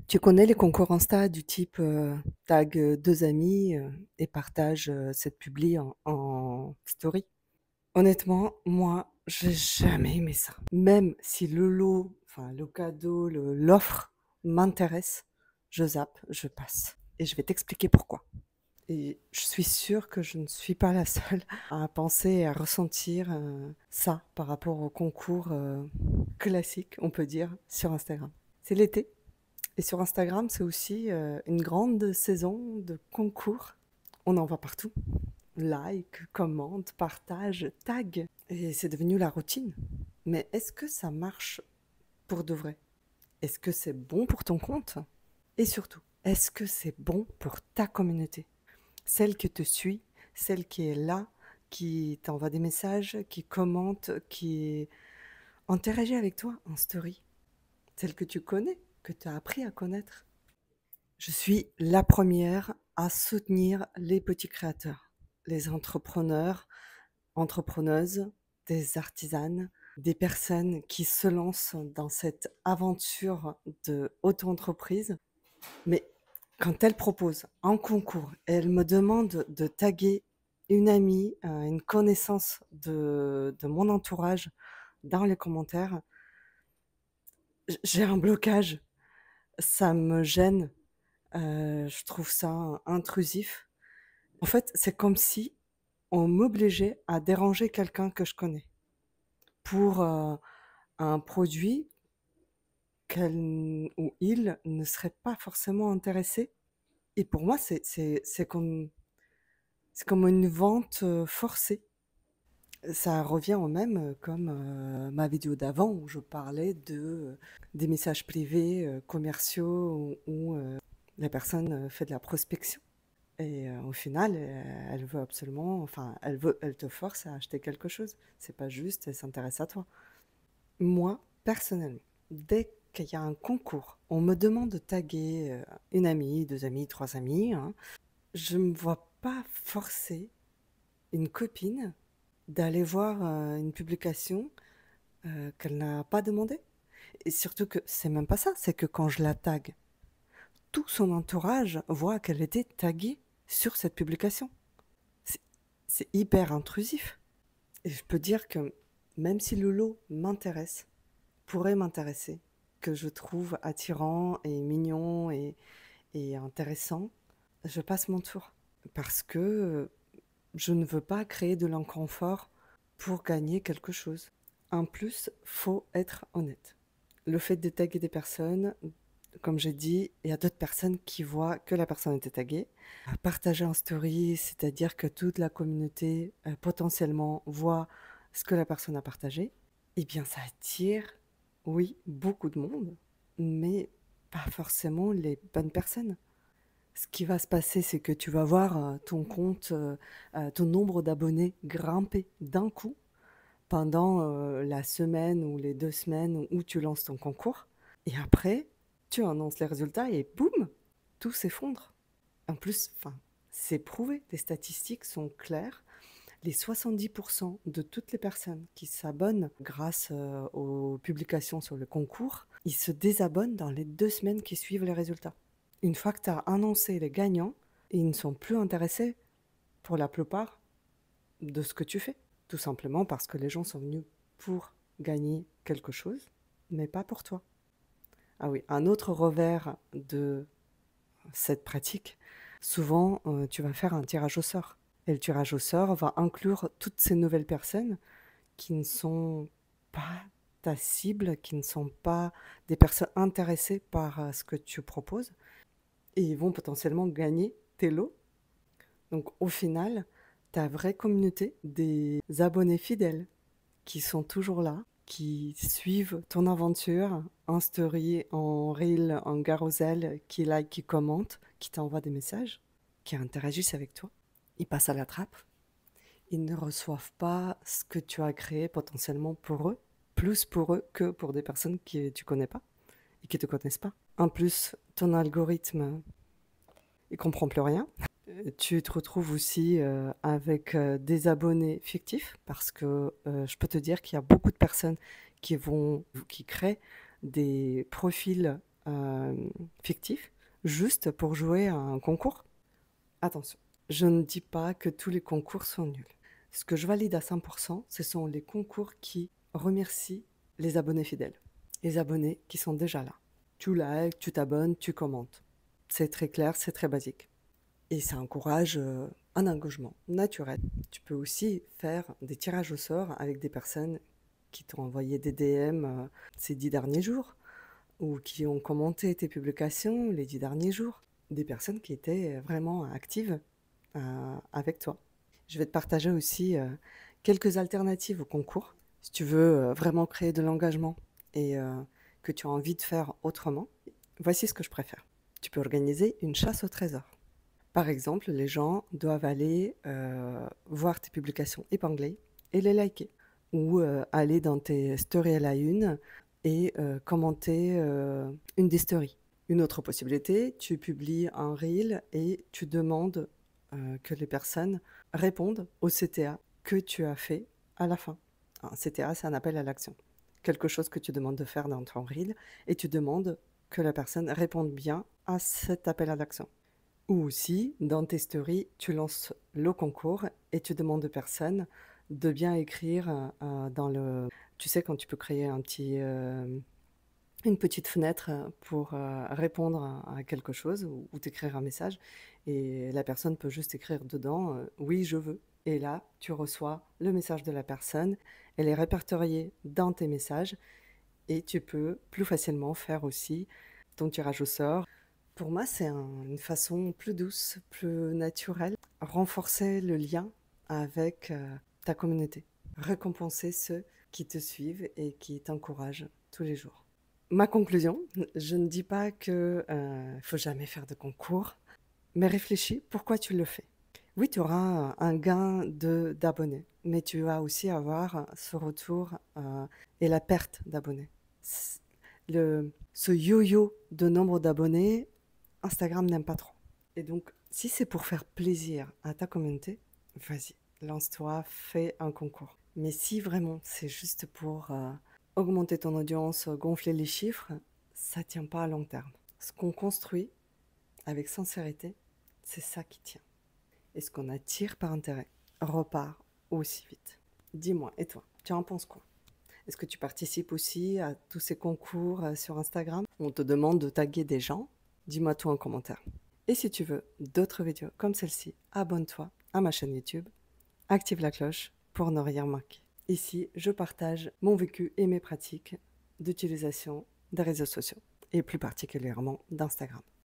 Tu connais les concours Insta du type, tag, 2 amis, et partage, cette publi en story? Honnêtement, moi, j'ai jamais aimé ça. Même si le lot, enfin le cadeau, l'offre m'intéresse, je zappe, je passe et je vais t'expliquer pourquoi. Et je suis sûre que je ne suis pas la seule à penser et à ressentir, ça par rapport aux concours, classiques, on peut dire, sur Instagram. C'est l'été et sur Instagram, c'est aussi, une grande saison de concours. On en voit partout. Like, commente, partage, tag. Et c'est devenu la routine. Mais est-ce que ça marche pour de vrai? Est-ce que c'est bon pour ton compte? Et surtout, est-ce que c'est bon pour ta communauté? Celle qui te suit, celle qui est là, qui t'envoie des messages, qui commente, qui interagit avec toi en story. Celle que tu connais, que tu as appris à connaître. Je suis la première à soutenir les petits créateurs, les entrepreneurs, entrepreneuses, des artisanes, des personnes qui se lancent dans cette aventure de auto-entreprise. Mais quand elles proposent un concours et elles me demandent de taguer une amie, une connaissance de mon entourage dans les commentaires, j'ai un blocage. Ça me gêne. Je trouve ça intrusif. En fait, c'est comme si on m'obligeait à déranger quelqu'un que je connais pour, un produit qu'elle ou il ne serait pas forcément intéressé. Et pour moi, c'est comme une vente, forcée. Ça revient au même, comme, ma vidéo d'avant où je parlais des messages privés, commerciaux où, la personne, fait de la prospection. Et au final, elle veut absolument, enfin, elle te force à acheter quelque chose. C'est pas juste, elle s'intéresse à toi. Moi, personnellement, dès qu'il y a un concours, on me demande de taguer une amie, deux amis, trois amis, hein, je me vois pas forcer une copine d'aller voir une publication qu'elle n'a pas demandé. Et surtout que c'est même pas ça, c'est que quand je la tague, tout son entourage voit qu'elle était taguée sur cette publication. C'est c'est hyper intrusif. Et je peux dire que même si le lot m'intéresse, pourrait m'intéresser, que je trouve attirant et mignon et intéressant, je passe mon tour. Parce que je ne veux pas créer de l'inconfort pour gagner quelque chose. En plus, faut être honnête. Le fait de taguer des personnes, comme j'ai dit, il y a d'autres personnes qui voient que la personne était taguée. Partager en story, c'est-à-dire que toute la communauté potentiellement voit ce que la personne a partagé, eh bien ça attire, oui, beaucoup de monde, mais pas forcément les bonnes personnes. Ce qui va se passer, c'est que tu vas voir ton compte, ton nombre d'abonnés grimper d'un coup pendant la semaine ou les 2 semaines où tu lances ton concours. Et après, tu annonces les résultats et boum, tout s'effondre. En plus, enfin, c'est prouvé, les statistiques sont claires. Les 70% de toutes les personnes qui s'abonnent grâce aux publications sur le concours, ils se désabonnent dans les 2 semaines qui suivent les résultats. Une fois que tu as annoncé les gagnants, ils ne sont plus intéressés pour la plupart de ce que tu fais. Tout simplement parce que les gens sont venus pour gagner quelque chose, mais pas pour toi. Ah oui, un autre revers de cette pratique, souvent tu vas faire un tirage au sort. Et le tirage au sort va inclure toutes ces nouvelles personnes qui ne sont pas ta cible, qui ne sont pas des personnes intéressées par ce que tu proposes, et ils vont potentiellement gagner tes lots. Donc au final, ta vraie communauté, des abonnés fidèles qui sont toujours là, qui suivent ton aventure en story, en reel, en carousel, qui like, qui commentent, qui t'envoient des messages, qui interagissent avec toi. Ils passent à la trappe. Ils ne reçoivent pas ce que tu as créé potentiellement pour eux, plus pour eux que pour des personnes que tu connais pas et qui te connaissent pas. En plus, ton algorithme, il comprend plus rien. Tu te retrouves aussi avec des abonnés fictifs parce que je peux te dire qu'il y a beaucoup de personnes qui créent des profils fictif, juste pour jouer à un concours. Attention, je ne dis pas que tous les concours sont nuls. Ce que je valide à 100%, ce sont les concours qui remercient les abonnés fidèles, les abonnés qui sont déjà là. Tu likes, tu t'abonnes, tu commentes. C'est très clair, c'est très basique. Et ça encourage un engagement naturel. Tu peux aussi faire des tirages au sort avec des personnes qui t'ont envoyé des DM ces 10 derniers jours ou qui ont commenté tes publications les 10 derniers jours. Des personnes qui étaient vraiment actives avec toi. Je vais te partager aussi quelques alternatives au concours. Si tu veux vraiment créer de l'engagement et que tu as envie de faire autrement, voici ce que je préfère. Tu peux organiser une chasse au trésor. Par exemple, les gens doivent aller voir tes publications épinglées et les liker. Ou aller dans tes stories à la une et commenter une des stories. Une autre possibilité, tu publies un reel et tu demandes que les personnes répondent au CTA que tu as fait à la fin. Un CTA, c'est un appel à l'action. Quelque chose que tu demandes de faire dans ton reel et tu demandes que la personne réponde bien à cet appel à l'action. Ou aussi, dans tes stories, tu lances le concours et tu demandes aux personnes de bien écrire dans le... Tu sais, quand tu peux créer une petite fenêtre pour répondre à quelque chose ou t'écrire un message et la personne peut juste écrire dedans oui, je veux. Et là, tu reçois le message de la personne, elle est répertoriée dans tes messages et tu peux plus facilement faire aussi ton tirage au sort. Pour moi, c'est une façon plus douce, plus naturelle, renforcer le lien avec ta communauté, récompenser ceux qui te suivent et qui t'encouragent tous les jours. Ma conclusion, je ne dis pas que faut jamais faire de concours, mais réfléchis pourquoi tu le fais. Oui, tu auras un gain d'abonnés, mais tu vas aussi avoir ce retour et la perte d'abonnés. Ce yo-yo de nombre d'abonnés, Instagram n'aime pas trop. Et donc, si c'est pour faire plaisir à ta communauté, vas-y, lance-toi, fais un concours. Mais si vraiment c'est juste pour augmenter ton audience, gonfler les chiffres, ça tient pas à long terme. Ce qu'on construit avec sincérité, c'est ça qui tient. Et ce qu'on attire par intérêt repart aussi vite. Dis-moi, et toi, tu en penses quoi? Est-ce que tu participes aussi à tous ces concours sur Instagram? On te demande de taguer des gens. Dis-moi tout en commentaire. Et si tu veux d'autres vidéos comme celle-ci, abonne-toi à ma chaîne YouTube, active la cloche pour ne rien manquer. Ici, je partage mon vécu et mes pratiques d'utilisation des réseaux sociaux, et plus particulièrement d'Instagram.